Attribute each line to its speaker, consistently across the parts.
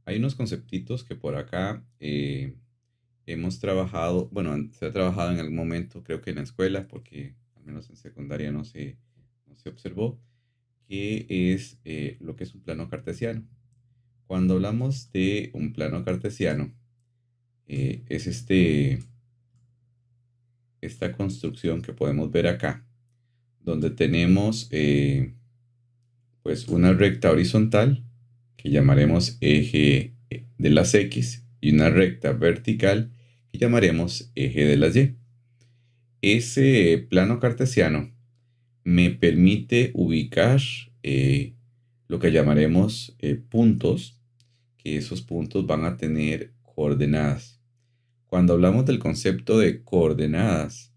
Speaker 1: hay unos conceptitos que por acá hemos trabajado, bueno, se ha trabajado en algún momento, creo que en la escuela, porque al menos en secundaria no se observó, que es lo que es un plano cartesiano. Cuando hablamos de un plano cartesiano, es esta construcción que podemos ver acá, donde tenemos pues una recta horizontal que llamaremos eje de las X y una recta vertical que llamaremos eje de las Y. Ese plano cartesiano me permite ubicar lo que llamaremos puntos, que esos puntos van a tener coordenadas. Cuando hablamos del concepto de coordenadas,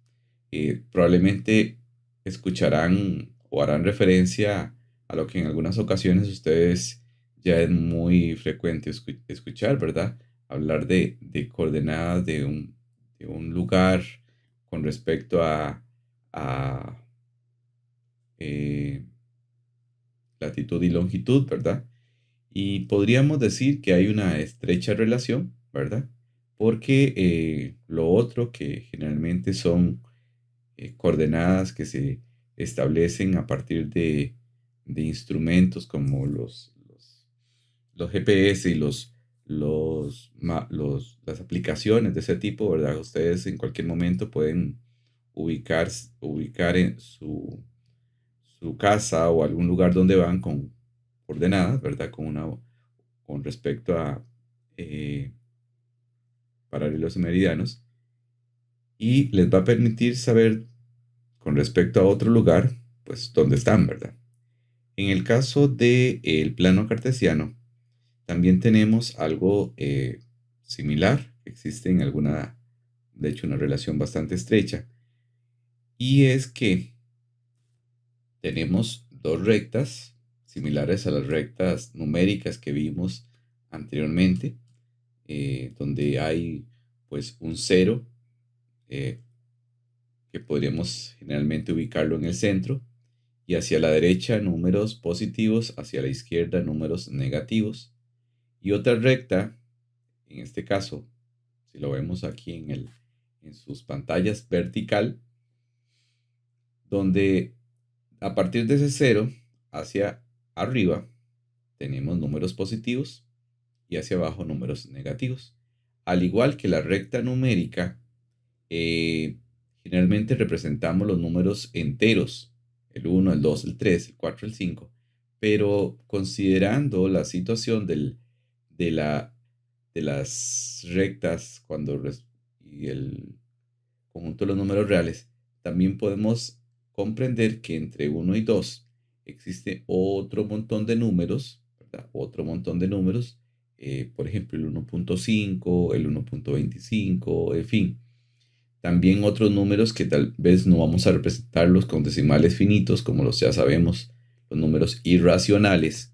Speaker 1: probablemente escucharán o harán referencia a lo que en algunas ocasiones ustedes ya es muy frecuente escuchar, ¿verdad? Hablar de coordenadas de un lugar con respecto a eh, latitud y longitud, ¿verdad? Y podríamos decir que hay una estrecha relación, ¿verdad? Porque lo otro que generalmente son coordenadas que se establecen a partir de instrumentos como los GPS y las aplicaciones de ese tipo, ¿verdad? Ustedes en cualquier momento pueden ubicar en su casa o algún lugar donde van con coordenadas, ¿verdad? Con respecto a eh, paralelos y meridianos y les va a permitir saber con respecto a otro lugar, pues dónde están, ¿verdad? En el caso del plano cartesiano, también tenemos algo similar, existe en alguna, de hecho, una relación bastante estrecha, y es que tenemos dos rectas similares a las rectas numéricas que vimos anteriormente, donde hay pues un cero eh, que podríamos generalmente ubicarlo en el centro, y hacia la derecha números positivos, hacia la izquierda números negativos, y otra recta, en este caso, si lo vemos aquí en sus pantallas vertical, donde a partir de ese cero hacia arriba tenemos números positivos y hacia abajo números negativos. Al igual que la recta numérica, eh, generalmente representamos los números enteros, el uno, el 2, el 3, el 4, el 5, pero considerando la situación de, la, de las rectas y el conjunto de los números reales, también podemos comprender que entre uno y 2 existe otro montón de números, ¿verdad? Otro montón de números, por ejemplo, el 1.5, el 1.25, en fin. También otros números que tal vez no vamos a representarlos con decimales finitos, como los ya sabemos, los números irracionales,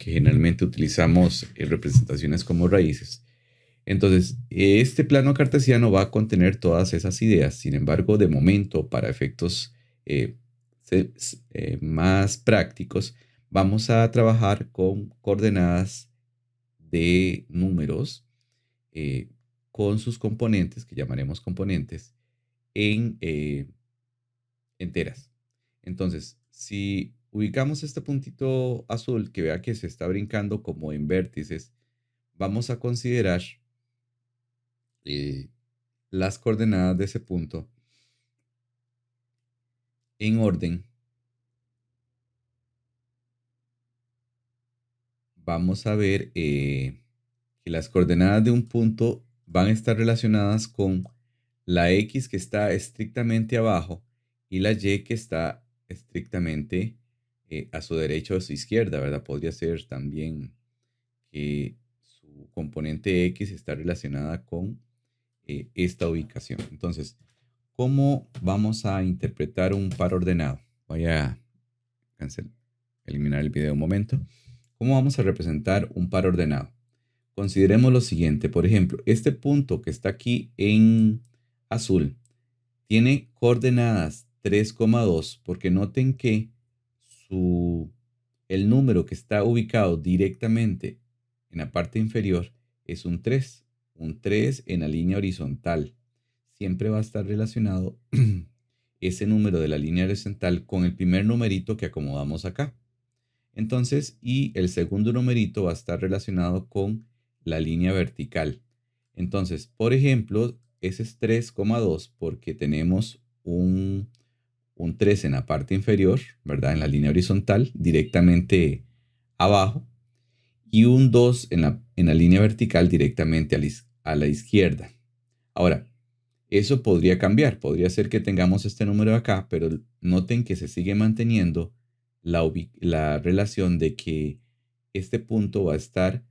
Speaker 1: que generalmente utilizamos en representaciones como raíces. Entonces, este plano cartesiano va a contener todas esas ideas. Sin embargo, de momento, para efectos eh, más prácticos, vamos a trabajar con coordenadas de números eh, con sus componentes, que llamaremos componentes, en enteras. Entonces, si ubicamos este puntito azul que vea que se está brincando como en vértices, vamos a considerar eh, las coordenadas de ese punto en orden. Vamos a ver que las coordenadas de un punto van a estar relacionadas con la X que está estrictamente abajo y la Y que está estrictamente a su derecha o a su izquierda, ¿verdad? Podría ser también que su componente X está relacionada con esta ubicación. Entonces, ¿cómo vamos a interpretar un par ordenado? Voy a eliminar el video un momento. ¿Cómo vamos a representar un par ordenado? Consideremos lo siguiente, por ejemplo, este punto que está aquí en azul tiene coordenadas 3,2 porque noten que su el número que está ubicado directamente en la parte inferior es un 3. Un 3 en la línea horizontal. Siempre va a estar relacionado ese número de la línea horizontal con el primer numerito que acomodamos acá. Entonces, y el segundo numerito va a estar relacionado con la línea vertical. Entonces, por ejemplo, ese es 3,2 porque tenemos un 3 en la parte inferior, ¿verdad? En la línea horizontal, directamente abajo, y un 2 en la línea vertical directamente a la izquierda. Ahora, eso podría cambiar, podría ser que tengamos este número acá, pero noten que se sigue manteniendo la relación de que este punto va a estar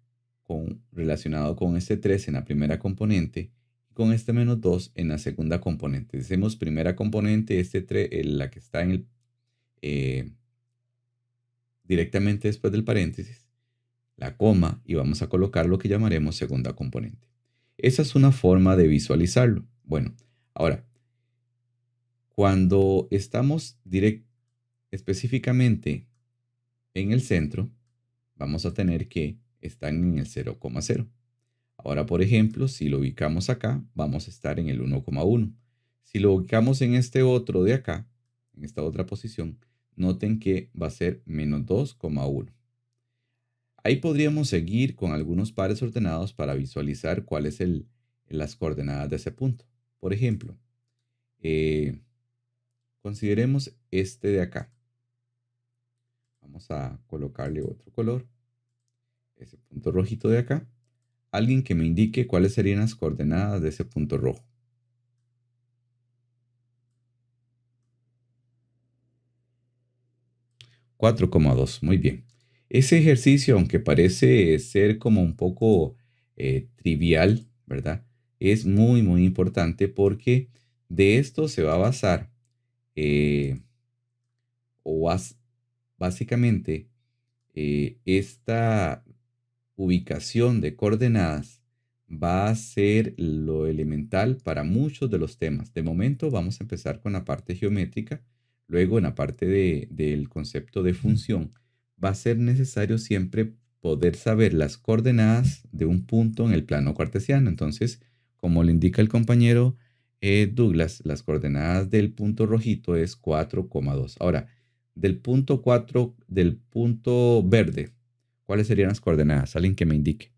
Speaker 1: relacionado con este 3 en la primera componente y con este menos 2 en la segunda componente. Decimos primera componente, este 3, la que está eh, directamente después del paréntesis, la coma, y vamos a colocar lo que llamaremos segunda componente. Esa es una forma de visualizarlo. Bueno, ahora, cuando estamos específicamente en el centro, vamos a tener que están en el 0,0. Ahora, por ejemplo, si lo ubicamos acá, vamos a estar en el 1,1. Si lo ubicamos en este otro de acá, en esta otra posición, noten que va a ser menos 2,1. Ahí podríamos seguir con algunos pares ordenados para visualizar cuáles son las coordenadas de ese punto. Por ejemplo, consideremos este de acá. Vamos a colocarle otro color. Ese punto rojito de acá. Alguien que me indique cuáles serían las coordenadas de ese punto rojo. 4,2. Muy bien. Ese ejercicio, aunque parece ser como un poco trivial, ¿verdad? Es muy, muy importante porque de esto se va a basar o básicamente esta ubicación de coordenadas va a ser lo elemental para muchos de los temas. De momento vamos a empezar con la parte geométrica, luego en la parte del concepto de función. Va a ser necesario siempre poder saber las coordenadas de un punto en el plano cartesiano. Entonces, como le indica el compañero Douglas, las coordenadas del punto rojito es 4,2. Ahora, del punto 4, del punto verde, ¿cuáles serían las coordenadas? Alguien que me indique.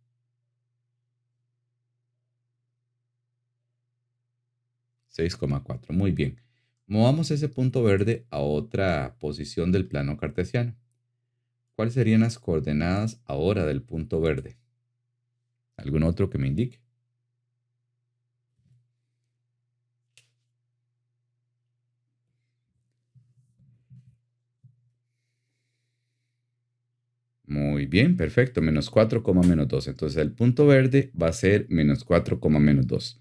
Speaker 1: 6,4. Muy bien. Movamos ese punto verde a otra posición del plano cartesiano. ¿Cuáles serían las coordenadas ahora del punto verde? ¿Algún otro que me indique? Muy bien, perfecto. Menos 4, menos 2. Entonces el punto verde va a ser menos 4, menos 2.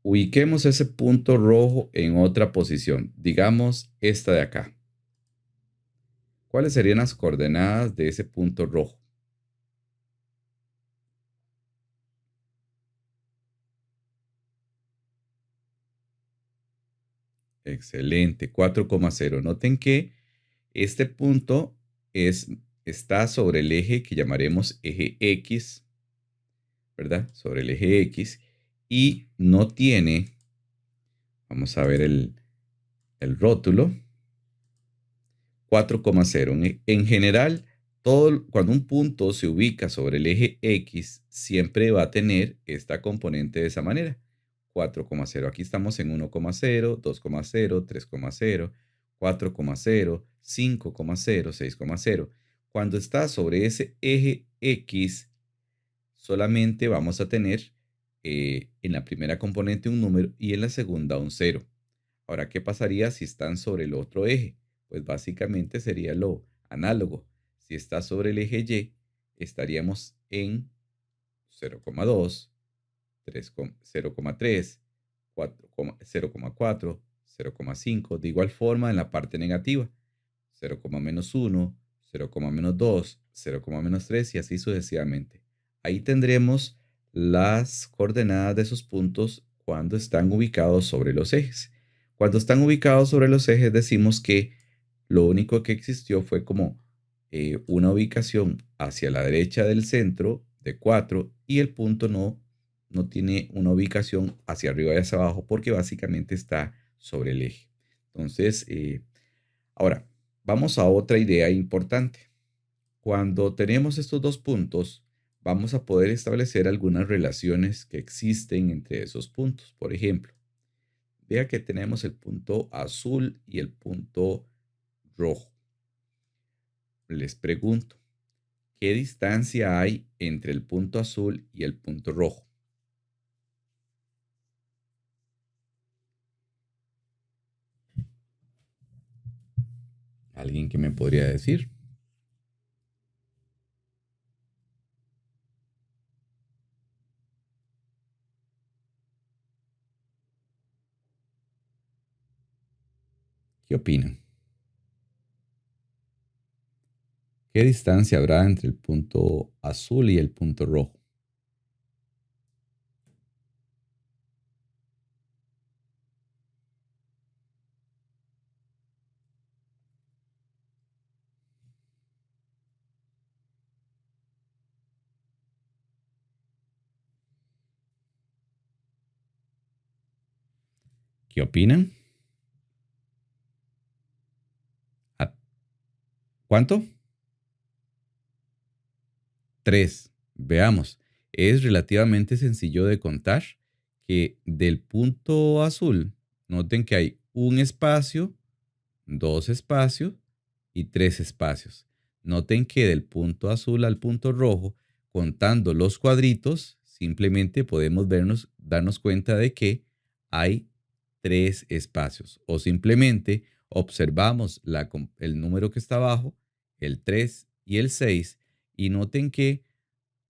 Speaker 1: Ubiquemos ese punto rojo en otra posición. Digamos esta de acá. ¿Cuáles serían las coordenadas de ese punto rojo? Excelente, 4,0. Noten que este punto está sobre el eje que llamaremos eje X, ¿verdad? Sobre el eje X y no tiene, vamos a ver el rótulo, 4,0. En general, cuando un punto se ubica sobre el eje X, siempre va a tener esta componente de esa manera. 4,0. Aquí estamos en 1,0, 2,0, 3,0, 4,0, 5,0, 6,0. Cuando está sobre ese eje X, solamente vamos a tener en la primera componente un número y en la segunda un 0. Ahora, ¿qué pasaría si están sobre el otro eje? Pues básicamente sería lo análogo. Si está sobre el eje Y, estaríamos en 0,2, 0,3, 0,4, 0,5. De igual forma en la parte negativa, 0,-1, 0,-2, 0,-3 y así sucesivamente. Ahí tendremos las coordenadas de esos puntos cuando están ubicados sobre los ejes. Cuando están ubicados sobre los ejes decimos que lo único que existió fue como una ubicación hacia la derecha del centro de 4 y el punto no tiene una ubicación hacia arriba y hacia abajo porque básicamente está sobre el eje. Entonces, ahora, vamos a otra idea importante. Cuando tenemos estos dos puntos, vamos a poder establecer algunas relaciones que existen entre esos puntos. Por ejemplo, vea que tenemos el punto azul y el punto rojo. Les pregunto, ¿qué distancia hay entre el punto azul y el punto rojo? ¿Alguien que me podría decir? ¿Qué opinan? ¿Qué distancia habrá entre el punto azul y el punto rojo? ¿Qué opinan? ¿A ¿Cuánto? 3. Veamos. Es relativamente sencillo de contar que del punto azul, noten que hay un espacio, dos espacios y tres espacios. Noten que del punto azul al punto rojo, contando los cuadritos, simplemente podemos darnos cuenta de que hay tres espacios. O simplemente observamos el número que está abajo, el 3 y el 6, y noten que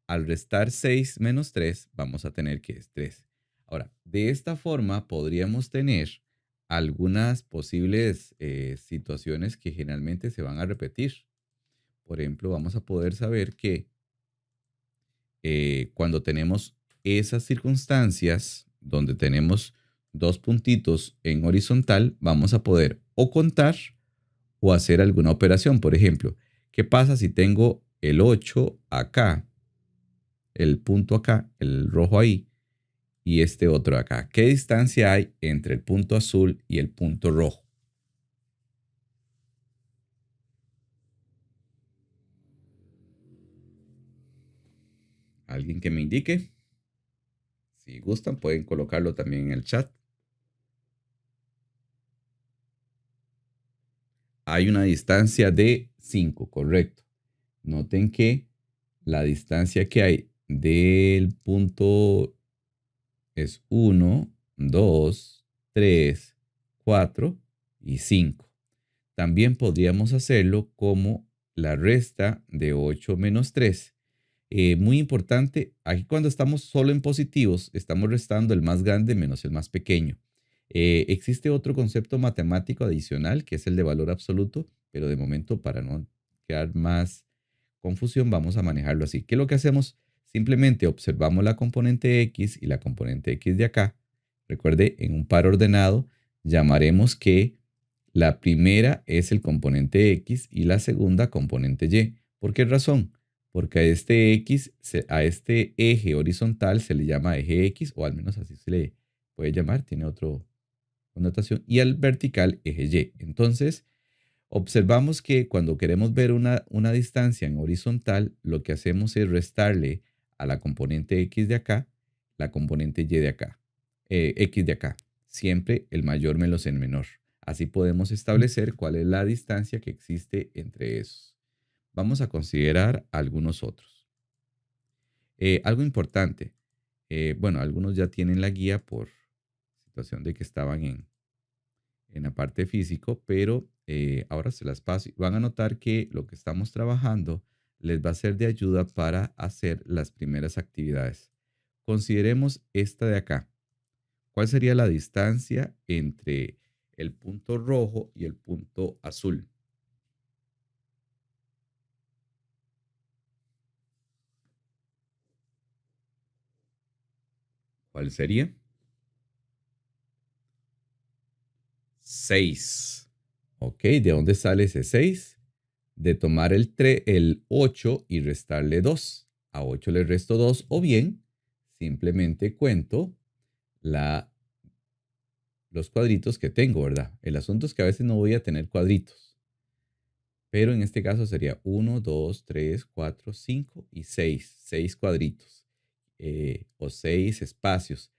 Speaker 1: al restar 6 menos 3 vamos a tener que es 3. Ahora, de esta forma podríamos tener algunas posibles situaciones que generalmente se van a repetir. Por ejemplo, vamos a poder saber que cuando tenemos esas circunstancias donde tenemos dos puntitos en horizontal, vamos a poder o contar o hacer alguna operación. Por ejemplo, ¿qué pasa si tengo el 8 acá, el punto acá, el rojo ahí, y este otro acá? ¿Qué distancia hay entre el punto azul y el punto rojo? ¿Alguien que me indique? Si gustan, pueden colocarlo también en el chat. Hay una distancia de 5, correcto. Noten que la distancia que hay del punto es 1, 2, 3, 4 y 5. También podríamos hacerlo como la resta de 8 menos 3. Muy importante, aquí cuando estamos solo en positivos, estamos restando el más grande menos el más pequeño. Existe otro concepto matemático adicional que es el de valor absoluto, pero de momento para no crear más confusión vamos a manejarlo así. ¿Qué es lo que hacemos? Simplemente observamos la componente X y la componente X de acá. Recuerde, en un par ordenado llamaremos que la primera es el componente X y la segunda componente Y. ¿Por qué razón? Porque a este X, a este eje horizontal se le llama eje X, o al menos así se le puede llamar, tiene otra connotación, y al vertical eje Y. Entonces, observamos que cuando queremos ver una distancia en horizontal, lo que hacemos es restarle a la componente X de acá, la componente Y de acá, X de acá. Siempre el mayor menos el menor. Así podemos establecer cuál es la distancia que existe entre esos. Vamos a considerar algunos otros. Algo importante. Bueno, algunos ya tienen la guía por situación de que estaban en la parte físico, pero ahora se las paso. Van a notar que lo que estamos trabajando les va a ser de ayuda para hacer las primeras actividades. Consideremos esta de acá. ¿Cuál sería la distancia entre el punto rojo y el punto azul? ¿Cuál sería? 6. Ok, ¿de dónde sale ese 6? de tomar el 8 y restarle 2. A 8 le resto 2 o bien simplemente cuento los cuadritos que tengo, ¿verdad? El asunto es que a veces no voy a tener cuadritos. Pero en este caso sería 1, 2, 3, 4, 5 y 6. 6 cuadritos o 6 espacios.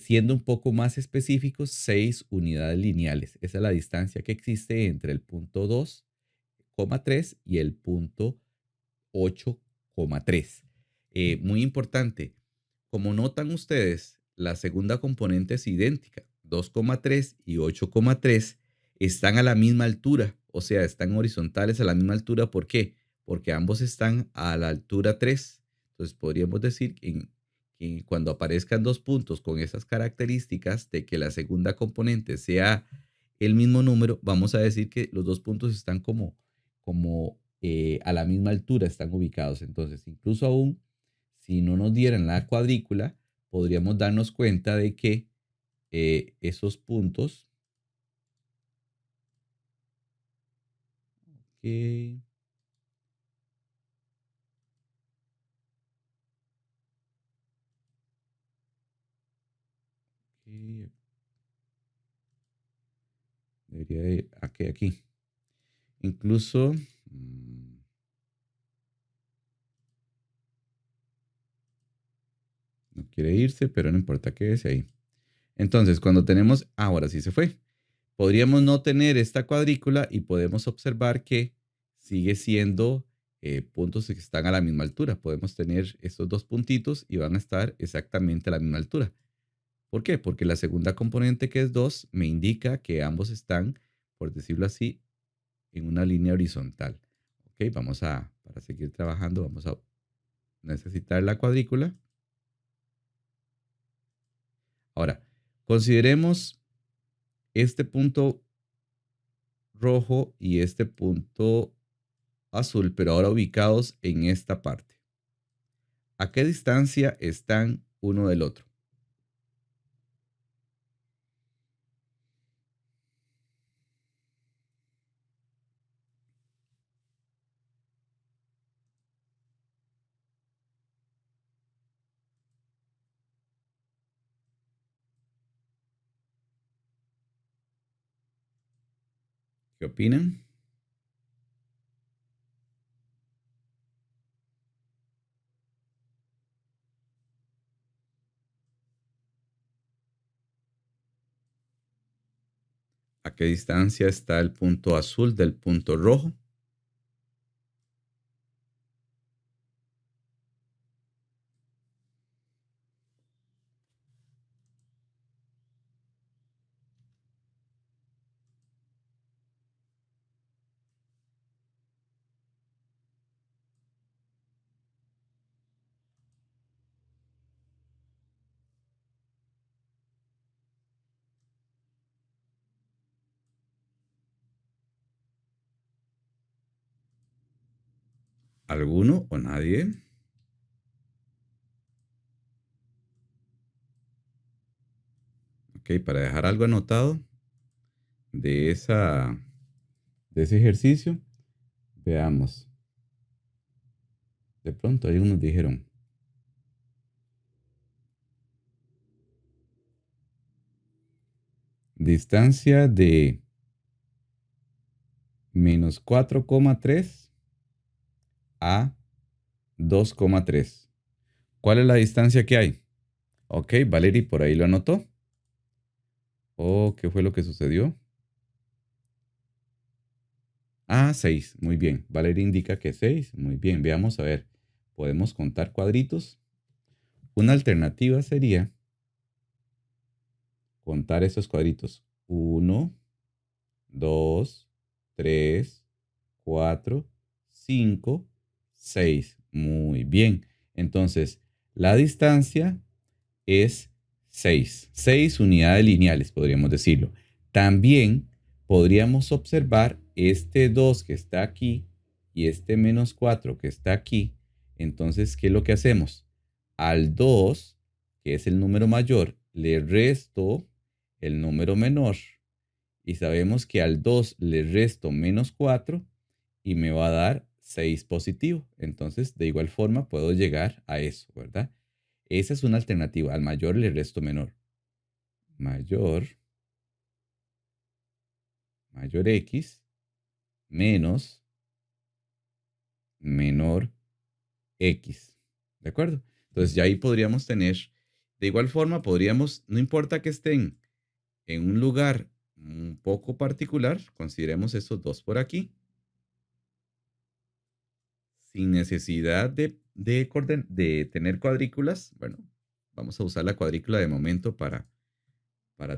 Speaker 1: Siendo un poco más específicos, 6 unidades lineales. Esa es la distancia que existe entre el punto 2,3 y el punto 8,3. Muy importante, como notan ustedes, la segunda componente es idéntica. 2,3 y 8,3 están a la misma altura, o sea, están horizontales a la misma altura. ¿Por qué? Porque ambos están a la altura 3. Entonces podríamos decir que cuando aparezcan dos puntos con esas características de que la segunda componente sea el mismo número, vamos a decir que los dos puntos están como a la misma altura, están ubicados. Entonces, incluso aún si no nos dieran la cuadrícula, podríamos darnos cuenta de que esos puntos, que debería ir aquí. Incluso, no quiere irse, pero no importa, quédese ahí. Entonces, cuando tenemos, ahora sí se fue. Podríamos no tener esta cuadrícula y podemos observar que sigue siendo puntos que están a la misma altura. Podemos tener estos dos puntitos y van a estar exactamente a la misma altura. ¿Por qué? Porque la segunda componente, que es 2, me indica que ambos están, por decirlo así, en una línea horizontal. Ok, para seguir trabajando, vamos a necesitar la cuadrícula. Ahora, consideremos este punto rojo y este punto azul, pero ahora ubicados en esta parte. ¿A qué distancia están uno del otro? ¿Qué opinan? ¿A qué distancia está el punto azul del punto rojo? ¿Alguno o nadie? Ok, para dejar algo anotado de, de ese ejercicio, veamos. De pronto hay unos dijeron, distancia de menos 4,3 a 2,3. ¿Cuál es la distancia que hay? Ok, Valerie por ahí lo anotó. Oh, ¿qué fue lo que sucedió? Ah, 6. Muy bien. Valeria indica que 6. Muy bien. Veamos a ver. ¿Podemos contar cuadritos? Una alternativa sería contar esos cuadritos. 1, 2, 3, 4, 5, 6. Muy bien. Entonces, la distancia es 6. 6 unidades lineales, podríamos decirlo. También podríamos observar este 2 que está aquí y este menos 4 que está aquí. Entonces, ¿qué es lo que hacemos? Al 2, que es el número mayor, le resto el número menor. Y sabemos que al 2 le resto menos 4 y me va a dar 6 positivo. Entonces, de igual forma, puedo llegar a eso, ¿verdad? Esa es una alternativa. Al mayor le resto menor. Mayor, mayor X, menos menor X. ¿De acuerdo? Entonces, ya ahí podríamos tener, de igual forma, podríamos, no importa que estén en un lugar un poco particular, consideremos estos dos por aquí, sin necesidad de tener cuadrículas. Bueno, vamos a usar la cuadrícula de momento para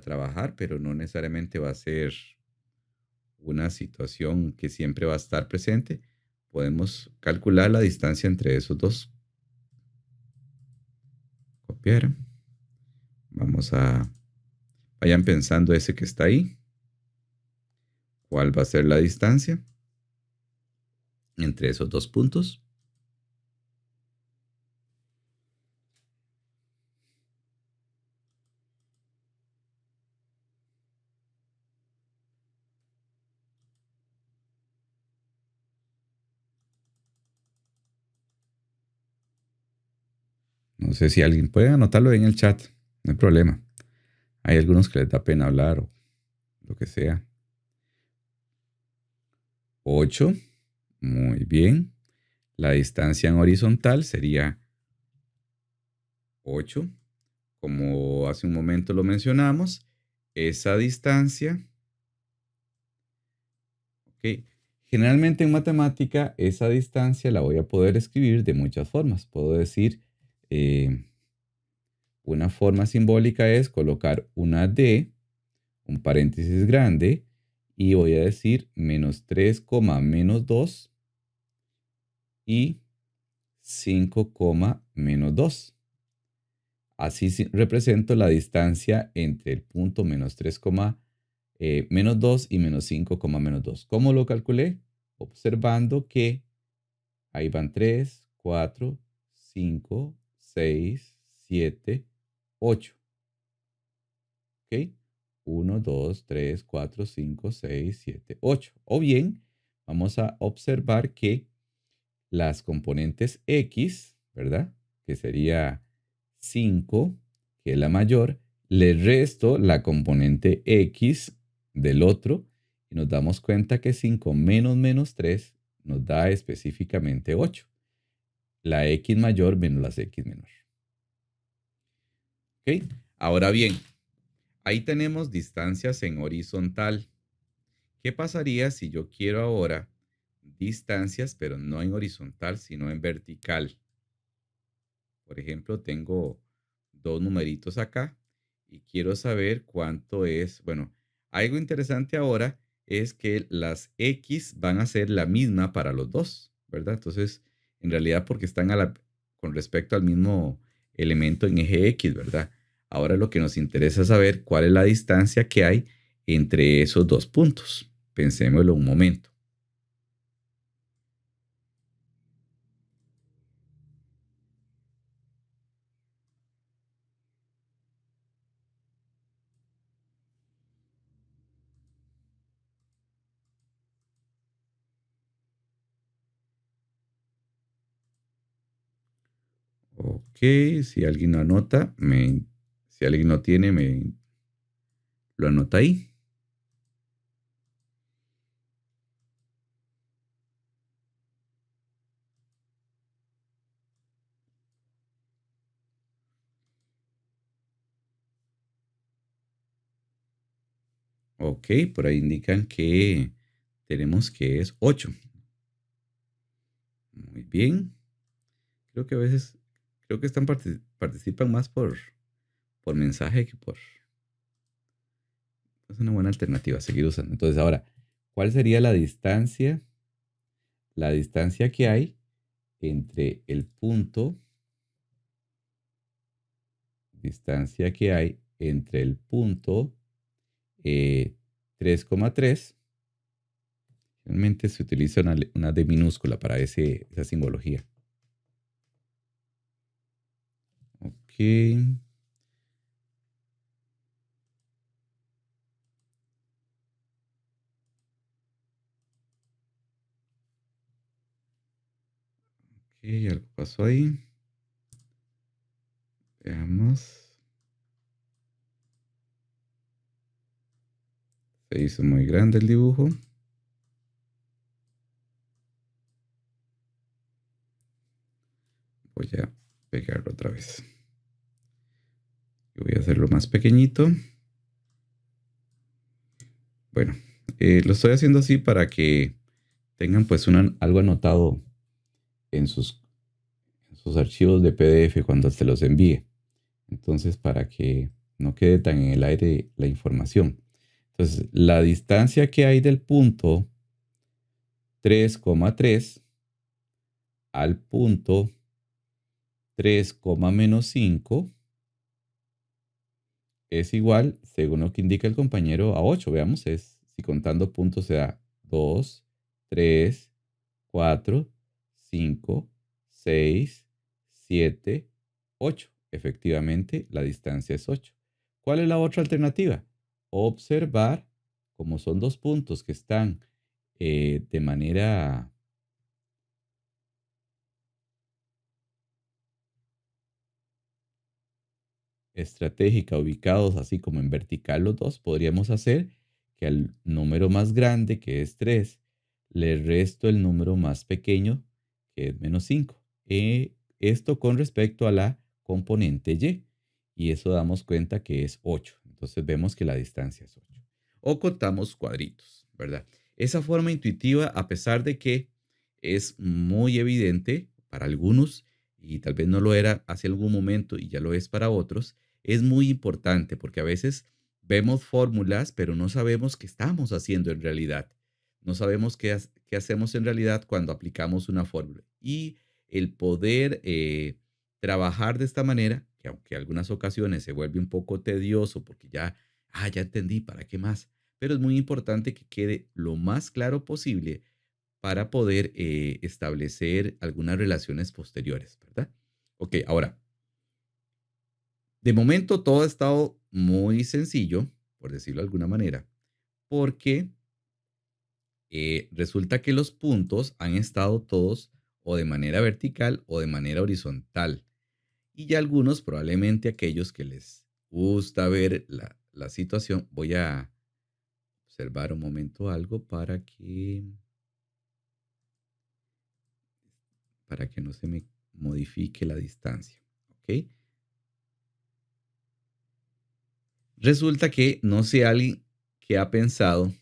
Speaker 1: trabajar, pero no necesariamente va a ser una situación que siempre va a estar presente. Podemos calcular la distancia entre esos dos. Copiar. Vamos a, vayan pensando ese que está ahí. ¿Cuál va a ser la distancia entre esos dos puntos? No sé si alguien puede anotarlo en el chat. No hay problema. Hay algunos que les da pena hablar o lo que sea. 8. Muy bien. La distancia en horizontal sería 8. Como hace un momento lo mencionamos, esa distancia, ¿ok? Generalmente en matemática, esa distancia la voy a poder escribir de muchas formas. Puedo decir, una forma simbólica es colocar una D, un paréntesis grande, y voy a decir menos 3, menos 2 y 5, menos 2. Así represento la distancia entre el punto menos 3, menos 2 y menos 5, menos 2. ¿Cómo lo calculé? Observando que ahí van 3, 4, 5, 6, 7, 8. ¿Ok? 1, 2, 3, 4, 5, 6, 7, 8. O bien, vamos a observar que las componentes X, ¿verdad? Que sería 5, que es la mayor, le resto la componente X del otro y nos damos cuenta que 5 menos menos 3 nos da específicamente 8. La X mayor menos las X menor. ¿Ok? Ahora bien, ahí tenemos distancias en horizontal. ¿Qué pasaría si yo quiero ahora distancias, pero no en horizontal, sino en vertical? Por ejemplo, tengo dos numeritos acá y quiero saber cuánto es. Bueno, algo interesante ahora es que las X van a ser la misma para los dos, ¿verdad? Entonces, en realidad porque están con respecto al mismo elemento en eje X, ¿verdad? Ahora lo que nos interesa es saber cuál es la distancia que hay entre esos dos puntos. Pensémoslo un momento. Ok, si alguien lo anota, si alguien lo tiene, lo anota ahí. Ok, por ahí indican que tenemos que es 8. Muy bien. Creo que a veces, creo que participan más por mensaje que por... Es una buena alternativa seguir usando. Entonces ahora, ¿cuál sería la distancia? La distancia que hay entre el punto, distancia que hay entre el punto 3,3. Realmente se utiliza una D minúscula para esa simbología. Ok. algo pasó ahí. Veamos. Se hizo muy grande el dibujo. Voy a pegarlo otra vez. Voy a hacerlo más pequeñito. Bueno, lo estoy haciendo así para que tengan pues algo anotado en sus archivos de PDF cuando se los envíe. Entonces, para que no quede tan en el aire la información. Entonces, la distancia que hay del punto 3,3 al punto 3, menos 5 es igual, según lo que indica el compañero, a 8. Veamos, si contando puntos se da 2, 3, 4, 5, 6, 7, 8. Efectivamente, la distancia es 8. ¿Cuál es la otra alternativa? Observar, como son dos puntos que están de manera estratégica ubicados así como en vertical los dos, podríamos hacer que al número más grande, que es 3, le resto el número más pequeño, que es menos 5. Esto con respecto a la componente y. Y eso damos cuenta que es 8. Entonces vemos que la distancia es 8. O contamos cuadritos, ¿verdad? Esa forma intuitiva, a pesar de que es muy evidente para algunos y tal vez no lo era hace algún momento y ya lo es para otros, es muy importante porque a veces vemos fórmulas, pero no sabemos qué estamos haciendo en realidad. No sabemos qué hacemos en realidad cuando aplicamos una fórmula. Y el poder trabajar de esta manera, que aunque en algunas ocasiones se vuelve un poco tedioso porque ya entendí, ¿para qué más? Pero es muy importante que quede lo más claro posible para poder establecer algunas relaciones posteriores, ¿verdad? Ok, ahora, de momento todo ha estado muy sencillo, por decirlo de alguna manera, porque resulta que los puntos han estado todos o de manera vertical o de manera horizontal. Y ya algunos, probablemente aquellos que les gusta ver la situación, voy a observar un momento algo para que no se me modifique la distancia. ¿Ok? Resulta que no sé alguien que ha pensado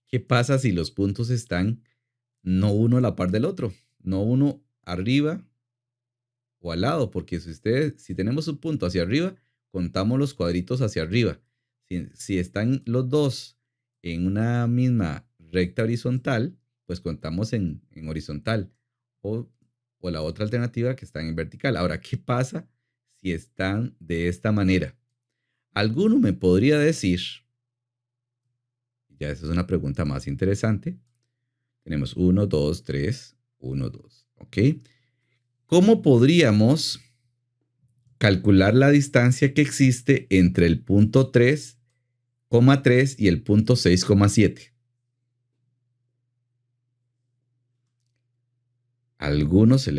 Speaker 1: qué pasa si los puntos están no uno a la par del otro, no uno arriba o al lado, porque si tenemos un punto hacia arriba, contamos los cuadritos hacia arriba. Si están los dos en una misma recta horizontal, pues contamos en horizontal. O, o la otra alternativa que están en vertical. Ahora, ¿qué pasa si están de esta manera? ¿Alguno me podría decir? Ya esa es una pregunta más interesante. Tenemos 1, 2, 3, 1, 2. ¿Ok? ¿Cómo podríamos calcular la distancia que existe entre el punto 3,3 y el punto 6,7? ¿A alguno se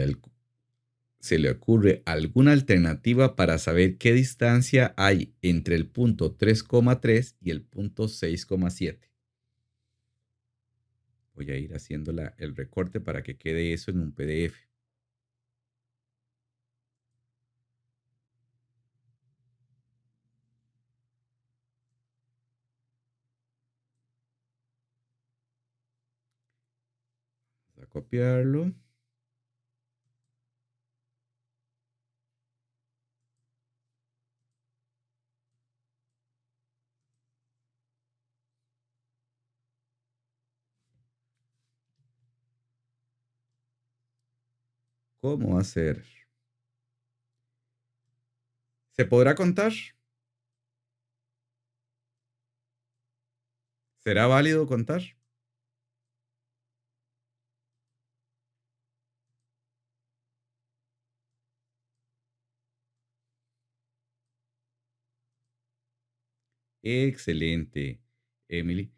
Speaker 1: le ocurre alguna alternativa para saber qué distancia hay entre el punto 3,3 y el punto 6,7? Voy a ir haciendo el recorte para que quede eso en un PDF. Vamos a copiarlo. ¿Cómo hacer? ¿Se podrá contar? ¿Será válido contar? Excelente, Emily.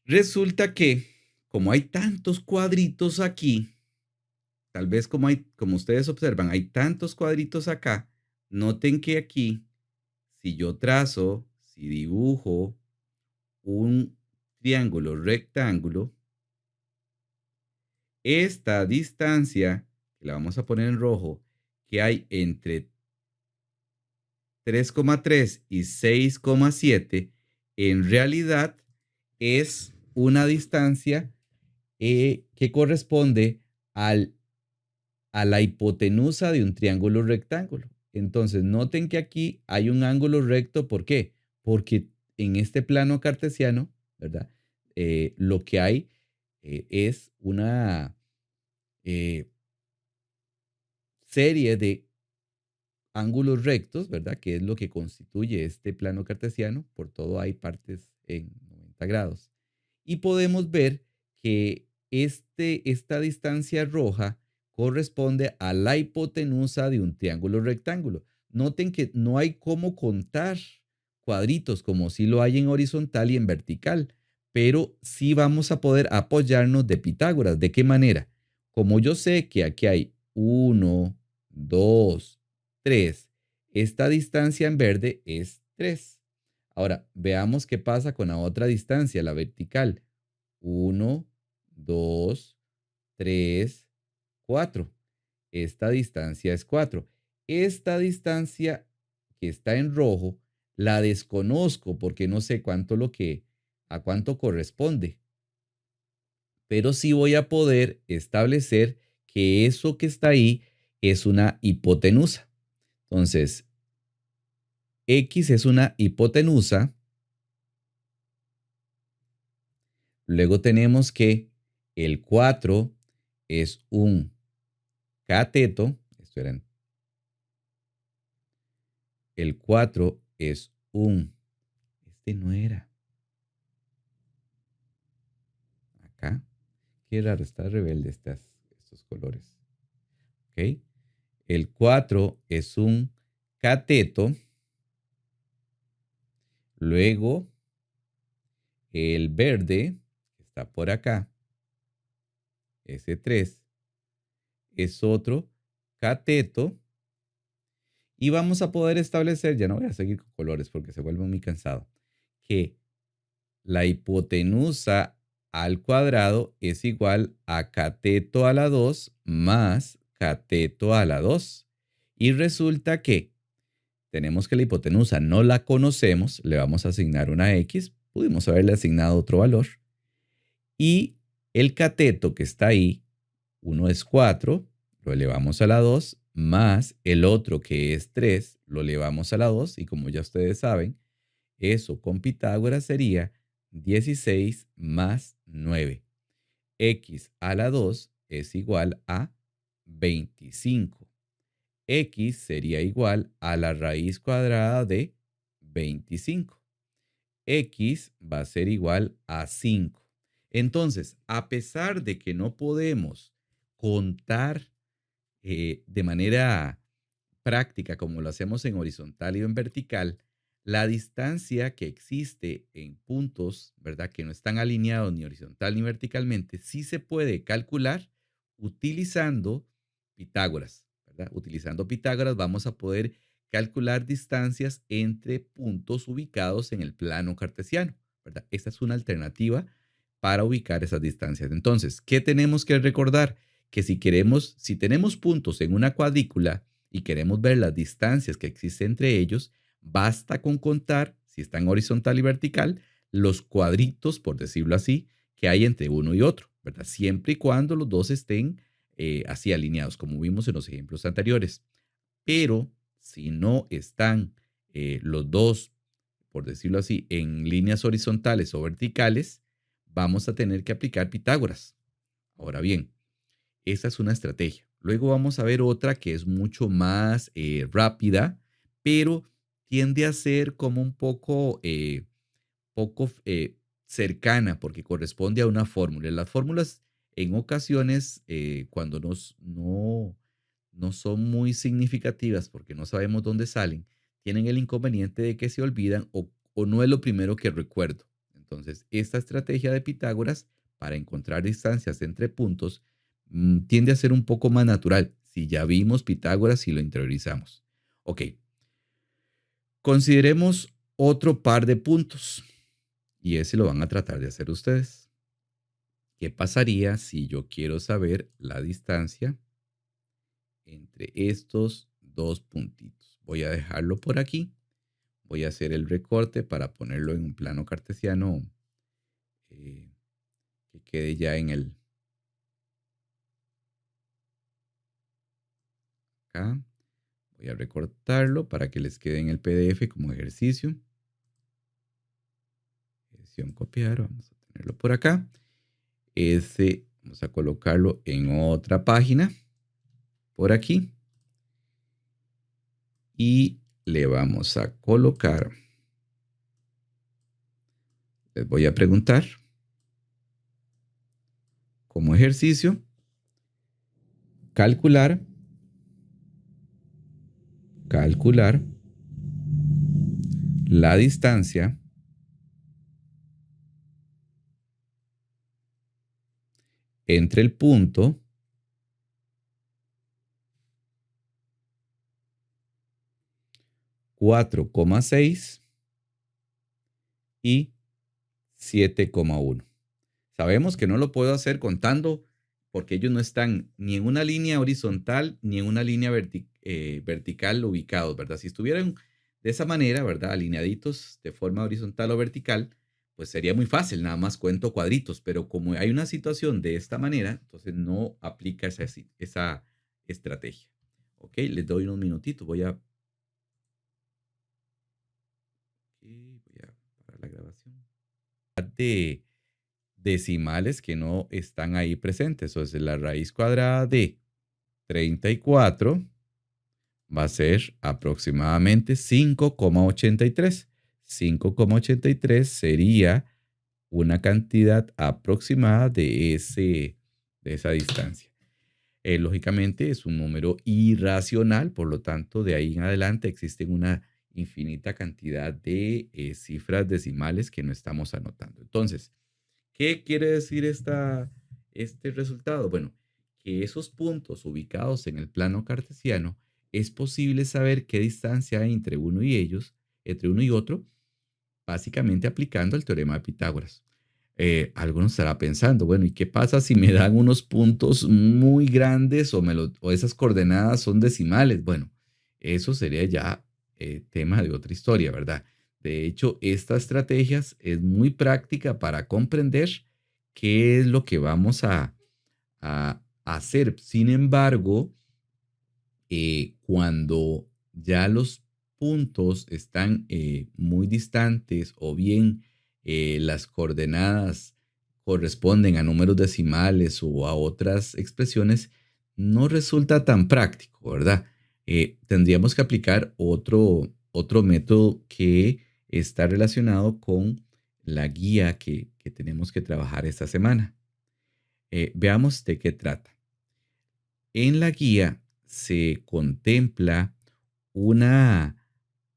Speaker 1: Resulta que, como hay tantos cuadritos aquí, tal vez como ustedes observan, hay tantos cuadritos acá, noten que aquí, si dibujo un triángulo rectángulo, esta distancia, que la vamos a poner en rojo, que hay entre 3,3 y 6,7, en realidad es una distancia que corresponde al, a la hipotenusa de un triángulo rectángulo. Entonces, noten que aquí hay un ángulo recto. ¿Por qué? Porque en este plano cartesiano, ¿verdad? Lo que hay es una eh, serie de ángulos rectos, ¿verdad? Que es lo que constituye este plano cartesiano. Por todo hay partes en 90 grados. Y podemos ver que esta distancia roja corresponde a la hipotenusa de un triángulo rectángulo. Noten que no hay cómo contar cuadritos como si lo hay en horizontal y en vertical, pero sí vamos a poder apoyarnos de Pitágoras. ¿De qué manera? Como yo sé que aquí hay 1, 2, 3, esta distancia en verde es 3. Ahora, veamos qué pasa con la otra distancia, la vertical. 1, 2, 3, 4. Esta distancia es 4. Esta distancia que está en rojo la desconozco porque no sé a cuánto corresponde. Pero sí voy a poder establecer que eso que está ahí es una hipotenusa. Entonces, X es una hipotenusa. Luego tenemos que el 4 es un cateto. El 4 es un... Este no era. Acá. Qué raro, está rebelde estos colores. ¿Ok? El 4 es un cateto. Luego, el verde, que está por acá, ese 3, es otro cateto. Y vamos a poder establecer, ya no voy a seguir con colores porque se vuelve muy cansado, que la hipotenusa al cuadrado es igual a cateto a la 2 más cateto a la 2. Y resulta que tenemos que la hipotenusa no la conocemos, le vamos a asignar una X, pudimos haberle asignado otro valor. Y el cateto que está ahí, uno es 4, lo elevamos a la 2, más el otro que es 3, lo elevamos a la 2, y como ya ustedes saben, eso con Pitágoras sería 16 más 9. X a la 2 es igual a 25. X sería igual a la raíz cuadrada de 25. X va a ser igual a 5. Entonces, a pesar de que no podemos contar de manera práctica como lo hacemos en horizontal y en vertical, la distancia que existe en puntos, ¿verdad? Que no están alineados ni horizontal ni verticalmente, sí se puede calcular utilizando Pitágoras, ¿verdad? Utilizando Pitágoras vamos a poder calcular distancias entre puntos ubicados en el plano cartesiano, ¿verdad? Esta es una alternativa para ubicar esas distancias. Entonces, ¿qué tenemos que recordar? Que si tenemos puntos en una cuadrícula y queremos ver las distancias que existen entre ellos, basta con contar, si están horizontal y vertical, los cuadritos, por decirlo así, que hay entre uno y otro, ¿verdad? Siempre y cuando los dos estén así alineados, como vimos en los ejemplos anteriores. Pero si no están los dos, por decirlo así, en líneas horizontales o verticales, vamos a tener que aplicar Pitágoras. Ahora bien, esa es una estrategia. Luego vamos a ver otra que es mucho más rápida, pero tiende a ser como un poco cercana porque corresponde a una fórmula. Las fórmulas en ocasiones, cuando no son muy significativas porque no sabemos dónde salen, tienen el inconveniente de que se olvidan o no es lo primero que recuerdo. Entonces, esta estrategia de Pitágoras para encontrar distancias entre puntos tiende a ser un poco más natural si ya vimos Pitágoras y lo interiorizamos. Ok, consideremos otro par de puntos y ese lo van a tratar de hacer ustedes. ¿Qué pasaría si yo quiero saber la distancia entre estos dos puntitos? Voy a dejarlo por aquí. Voy a hacer el recorte para ponerlo en un plano cartesiano eh, que quede ya en el... Acá. Voy a recortarlo para que les quede en el PDF como ejercicio. Edición copiar. Vamos a tenerlo por acá. Ese vamos a colocarlo en otra página. Por aquí. Y le vamos a colocar. Les voy a preguntar. Como ejercicio. Calcular la distancia entre el punto (4,6) y 7,1. Sabemos que no lo puedo hacer contando porque ellos no están ni en una línea horizontal ni en una línea vertical ubicados, ¿verdad? Si estuvieran de esa manera, ¿verdad? Alineaditos de forma horizontal o vertical, pues sería muy fácil, nada más cuento cuadritos, pero como hay una situación de esta manera, entonces no aplica esa estrategia. Ok, les doy unos minutitos, voy a parar la grabación. De decimales que no están ahí presentes. Entonces, la raíz cuadrada de 34 va a ser aproximadamente 5,83. 5,83 sería una cantidad aproximada de esa distancia. Lógicamente es un número irracional, por lo tanto, de ahí en adelante existen una infinita cantidad de cifras decimales que no estamos anotando. Entonces, ¿qué quiere decir este resultado? Bueno, que esos puntos ubicados en el plano cartesiano es posible saber qué distancia hay entre uno y otro, básicamente aplicando el teorema de Pitágoras. Algunos estará pensando, bueno, ¿y qué pasa si me dan unos puntos muy grandes o esas coordenadas son decimales? Bueno, eso sería ya tema de otra historia, ¿verdad? De hecho, esta estrategia es muy práctica para comprender qué es lo que vamos a hacer. Sin embargo, cuando ya los puntos están muy distantes o bien las coordenadas corresponden a números decimales o a otras expresiones, no resulta tan práctico, ¿verdad? Tendríamos que aplicar otro método que está relacionado con la guía que tenemos que trabajar esta semana. Veamos de qué trata. En la guía se contempla una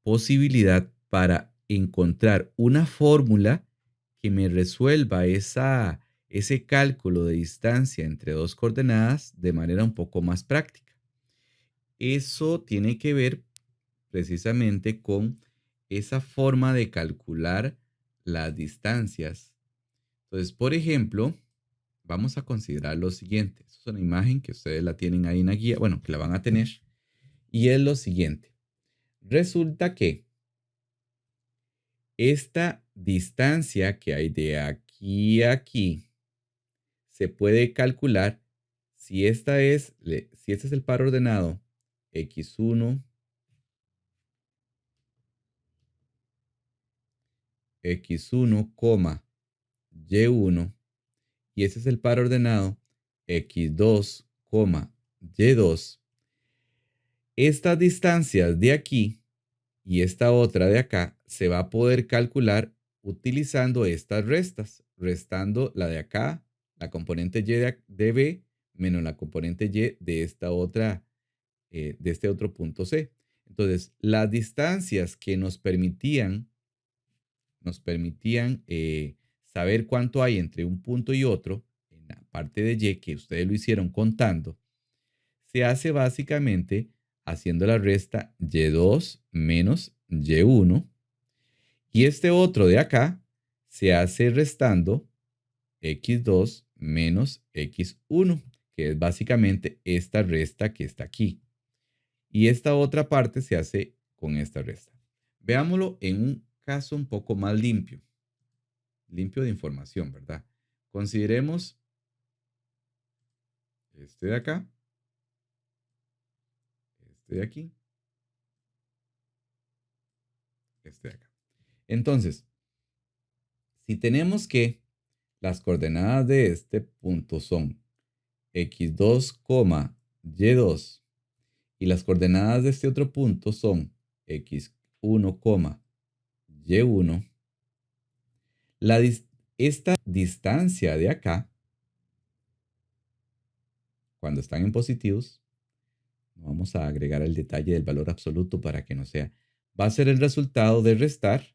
Speaker 1: posibilidad para encontrar una fórmula que me resuelva ese cálculo de distancia entre dos coordenadas de manera un poco más práctica. Eso tiene que ver precisamente con esa forma de calcular las distancias. Entonces, por ejemplo, vamos a considerar lo siguiente. Esta es una imagen que ustedes la tienen ahí en la guía, bueno, que la van a tener. Y es lo siguiente. Resulta que esta distancia que hay de aquí a aquí se puede calcular si si este es el par ordenado x1, x1, y1 y ese es el par ordenado x2, y2. Estas distancias de aquí y esta otra de acá se va a poder calcular utilizando estas restas, restando la de acá, la componente y de B, menos la componente y de esta otra, de este otro punto C. Entonces, las distancias que nos permitían saber cuánto hay entre un punto y otro, parte de y que ustedes lo hicieron contando, se hace básicamente haciendo la resta y2 menos y1. Y este otro de acá se hace restando x2 menos x1, que es básicamente esta resta que está aquí. Y esta otra parte se hace con esta resta. Veámoslo en un caso un poco más limpio de información, ¿verdad? Consideremos este de acá, este de aquí, este de acá. Entonces, si tenemos que las coordenadas de este punto son x2, y2 y las coordenadas de este otro punto son x1, y1, esta distancia de acá, cuando están en positivos, vamos a agregar el detalle del valor absoluto para que no sea, va a ser el resultado de restar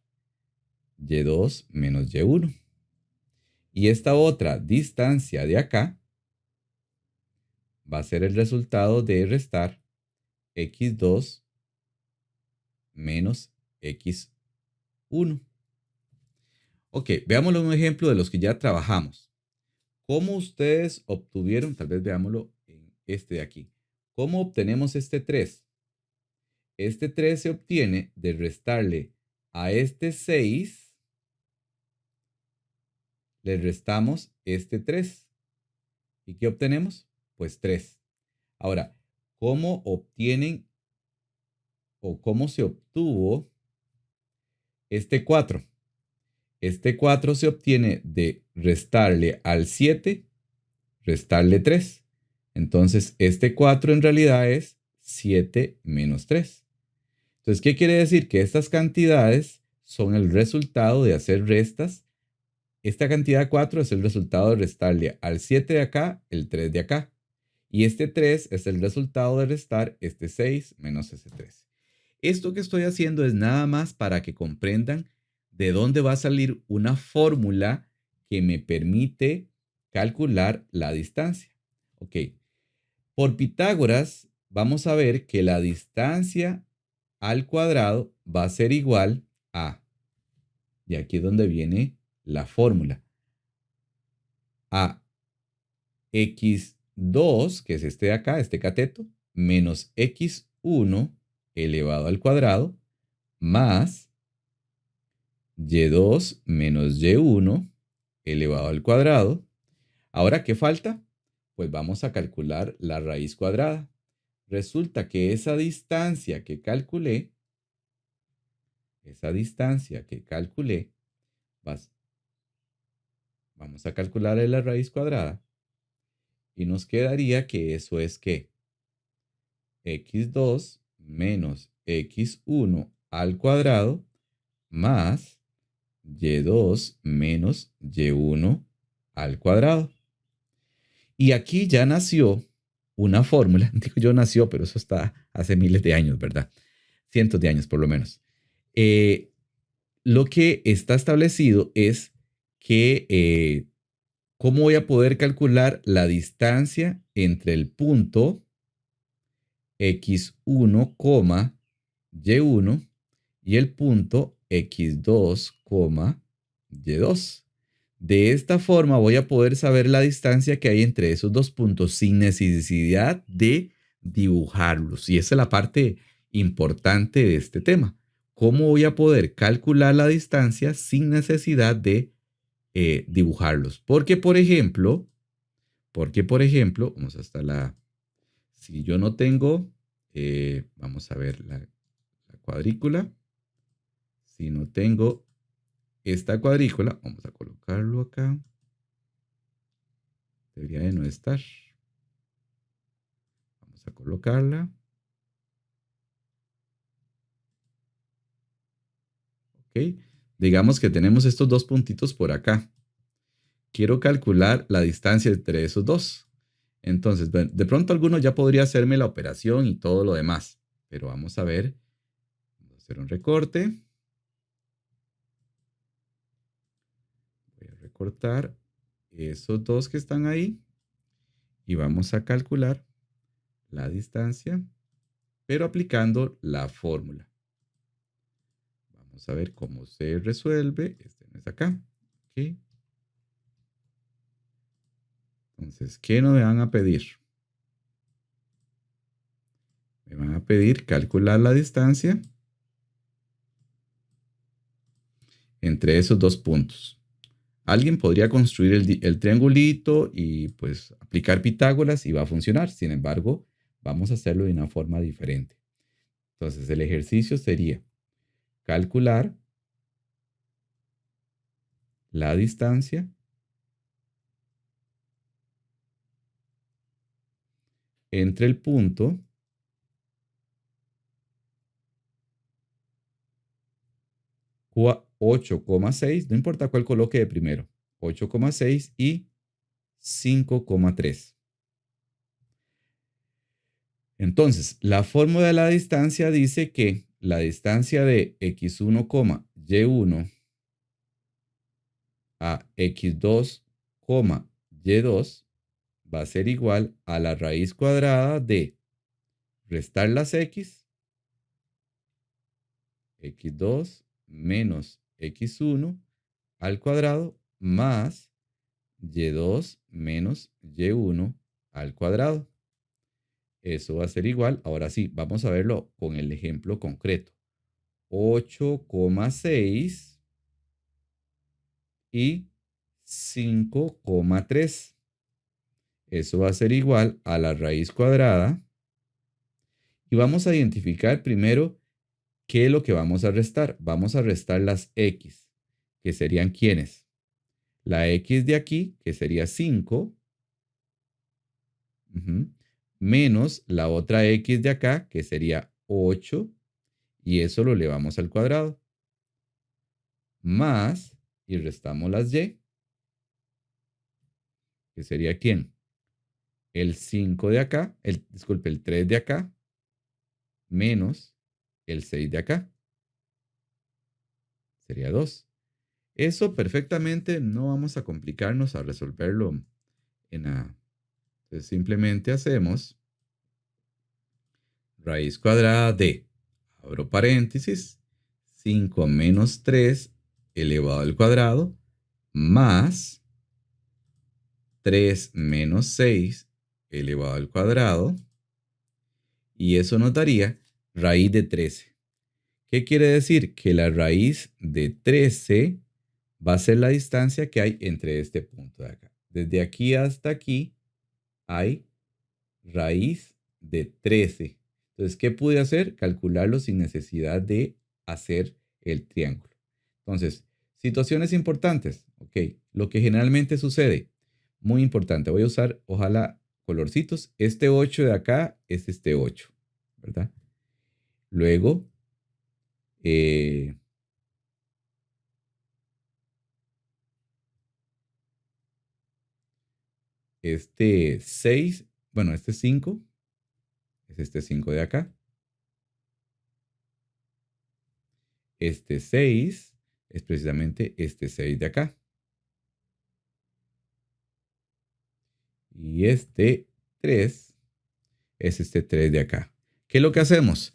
Speaker 1: y2 menos y1. Y esta otra distancia de acá va a ser el resultado de restar x2 menos x1. Ok, veámoslo en un ejemplo de los que ya trabajamos. ¿Cómo ustedes obtuvieron? Tal vez veámoslo en este de aquí. ¿Cómo obtenemos este 3? Este 3 se obtiene de restarle a este 6, le restamos este 3. ¿Y qué obtenemos? Pues 3. Ahora, ¿cómo obtienen o cómo se obtuvo este 4? Este 4 se obtiene de restarle al 7, restarle 3. Entonces, este 4 en realidad es 7 menos 3. Entonces, ¿qué quiere decir? Que estas cantidades son el resultado de hacer restas. Esta cantidad 4 es el resultado de restarle al 7 de acá el 3 de acá. Y este 3 es el resultado de restar este 6 menos ese 3. Esto que estoy haciendo es nada más para que comprendan de dónde va a salir una fórmula que me permite calcular la distancia. Ok, por Pitágoras vamos a ver que la distancia al cuadrado va a ser igual a, y aquí es donde viene la fórmula, a x2, que es este de acá, este cateto, menos x1 elevado al cuadrado, más y2 menos y1 elevado al cuadrado. Ahora, ¿qué falta? Pues vamos a calcular la raíz cuadrada. Resulta que esa distancia que calculé, vamos a calcular la raíz cuadrada y nos quedaría que eso es que x2 menos x1 al cuadrado más y2 menos y1 al cuadrado. Y aquí ya nació una fórmula, digo yo nació, pero eso está hace miles de años, ¿verdad? Cientos de años por lo menos. Lo que está establecido es que ¿cómo voy a poder calcular la distancia entre el punto x1, y1 y el punto x2, y2? De esta forma voy a poder saber la distancia que hay entre esos dos puntos sin necesidad de dibujarlos. Y esa es la parte importante de este tema. ¿Cómo voy a poder calcular la distancia sin necesidad de dibujarlos? Vamos hasta si yo no tengo, vamos a ver la cuadrícula. Si no tengo esta cuadrícula, vamos a colocarlo acá. Debería de no estar. Vamos a colocarla. Ok. Digamos que tenemos estos dos puntitos por acá. Quiero calcular la distancia entre esos dos. Entonces, de pronto alguno ya podría hacerme la operación y todo lo demás. Pero vamos a ver. Vamos a hacer un recorte. Voy a recortar esos dos que están ahí. y vamos a calcular la distancia, pero aplicando la fórmula. Vamos a ver cómo se resuelve. Este no es acá. ¿Okay? Entonces, ¿qué nos van a pedir? Me van a pedir calcular la distancia entre esos dos puntos. Alguien podría construir el triangulito y pues aplicar Pitágoras y va a funcionar. Sin embargo, vamos a hacerlo de una forma diferente. Entonces, el ejercicio sería calcular la distancia entre el punto 8,6, no importa cuál coloque de primero, 8,6 y 5,3. Entonces, la fórmula de la distancia dice que la distancia de x1, y1 a x2, y2 va a ser igual a la raíz cuadrada de restar las x2 menos x1 al cuadrado más y2 menos y1 al cuadrado. Eso va a ser igual, ahora sí, vamos a verlo con el ejemplo concreto. 8,6 y 5,3. Eso va a ser igual a la raíz cuadrada. Y vamos a identificar primero qué es lo que vamos a restar. Vamos a restar las x, que serían ¿quiénes? La x de aquí, que sería 5, menos la otra x de acá, que sería 8, y eso lo elevamos al cuadrado. Más, y restamos las y, que sería ¿quién? El 5 de acá, disculpe, el 3 de acá, menos el 6 de acá. Sería 2. Eso perfectamente no vamos a complicarnos a resolverlo en nada. Entonces simplemente hacemos raíz cuadrada de, abro paréntesis, 5 menos 3 elevado al cuadrado, más 3 menos 6 elevado al cuadrado, y eso nos daría raíz de 13. ¿Qué quiere decir? Que la raíz de 13 va a ser la distancia que hay entre este punto de acá. Desde aquí hasta aquí hay raíz de 13. Entonces, ¿qué pude hacer? Calcularlo sin necesidad de hacer el triángulo. Entonces, situaciones importantes. Ok, lo que generalmente sucede, muy importante, voy a usar, ojalá, colorcitos. Este 8 de acá es este 8, ¿verdad? Luego, este 6, bueno, este 5 es este 5 de acá. Este 6 es precisamente este 6 de acá. Y este 3 es este 3 de acá. ¿Qué es lo que hacemos?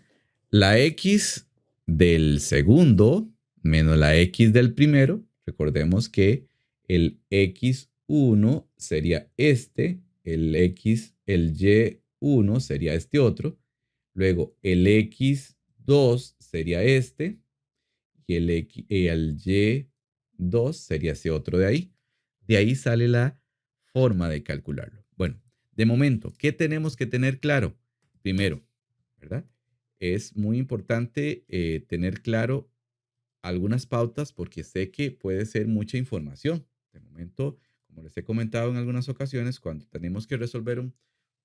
Speaker 1: La x del segundo menos la x del primero. Recordemos que el x1 sería este, el y1 sería este otro. Luego el x2 sería este y el y2 sería ese otro de ahí. De ahí sale la forma de calcularlo. Bueno, de momento, ¿qué tenemos que tener claro? Primero, ¿verdad? Es muy importante tener claro algunas pautas porque sé que puede ser mucha información. De momento, como les he comentado en algunas ocasiones, cuando tenemos que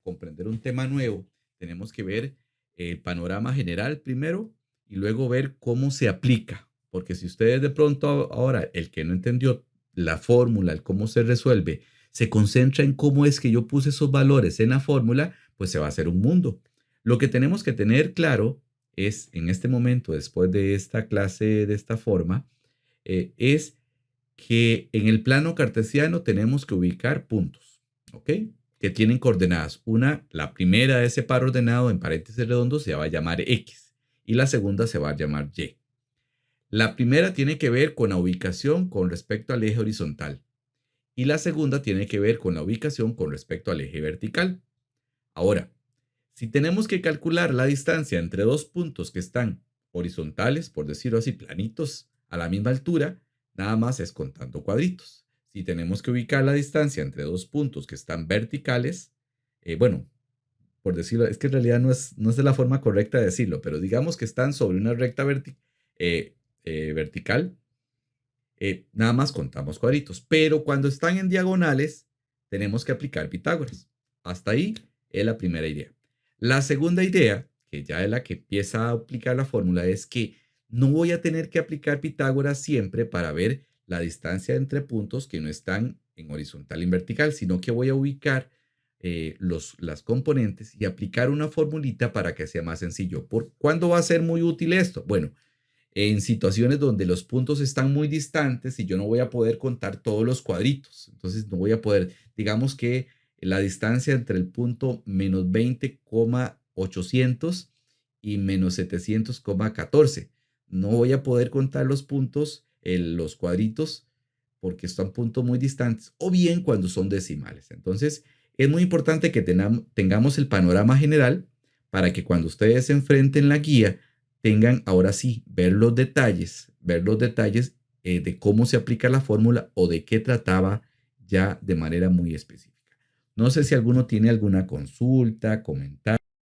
Speaker 1: comprender un tema nuevo, tenemos que ver el panorama general primero y luego ver cómo se aplica. Porque si ustedes de pronto ahora, el que no entendió la fórmula, el cómo se resuelve, se concentra en cómo es que yo puse esos valores en la fórmula, pues se va a hacer un mundo. Lo que tenemos que tener claro es en este momento, después de esta clase de esta forma, es que en el plano cartesiano tenemos que ubicar puntos. ¿Ok? que tienen coordenadas. La primera de ese par ordenado en paréntesis redondos se va a llamar X y la segunda se va a llamar Y. La primera tiene que ver con la ubicación con respecto al eje horizontal y la segunda tiene que ver con la ubicación con respecto al eje vertical. Ahora, si tenemos que calcular la distancia entre dos puntos que están horizontales, por decirlo así, planitos a la misma altura, nada más es contando cuadritos. Si tenemos que ubicar la distancia entre dos puntos que están verticales, bueno, por decirlo, es que en realidad no es de la forma correcta de decirlo, pero digamos que están sobre una recta vertical, nada más contamos cuadritos. Pero cuando están en diagonales, tenemos que aplicar Pitágoras. Hasta ahí es la primera idea. La segunda idea, que ya es la que empieza a aplicar la fórmula, es que no voy a tener que aplicar Pitágoras siempre para ver la distancia entre puntos que no están en horizontal y en vertical, sino que voy a ubicar las componentes y aplicar una formulita para que sea más sencillo. ¿Cuándo va a ser muy útil esto? Bueno, en situaciones donde los puntos están muy distantes y yo no voy a poder contar todos los cuadritos. Entonces no voy a poder, digamos que la distancia entre el punto menos 20,800 y menos 700,14. No voy a poder contar los puntos, los cuadritos, porque están puntos muy distantes, o bien cuando son decimales. Entonces es muy importante que tengamos el panorama general para que cuando ustedes se enfrenten la guía, tengan ahora sí ver los detalles de cómo se aplica la fórmula o de qué trataba ya de manera muy específica. No sé si alguno tiene alguna consulta, comentario.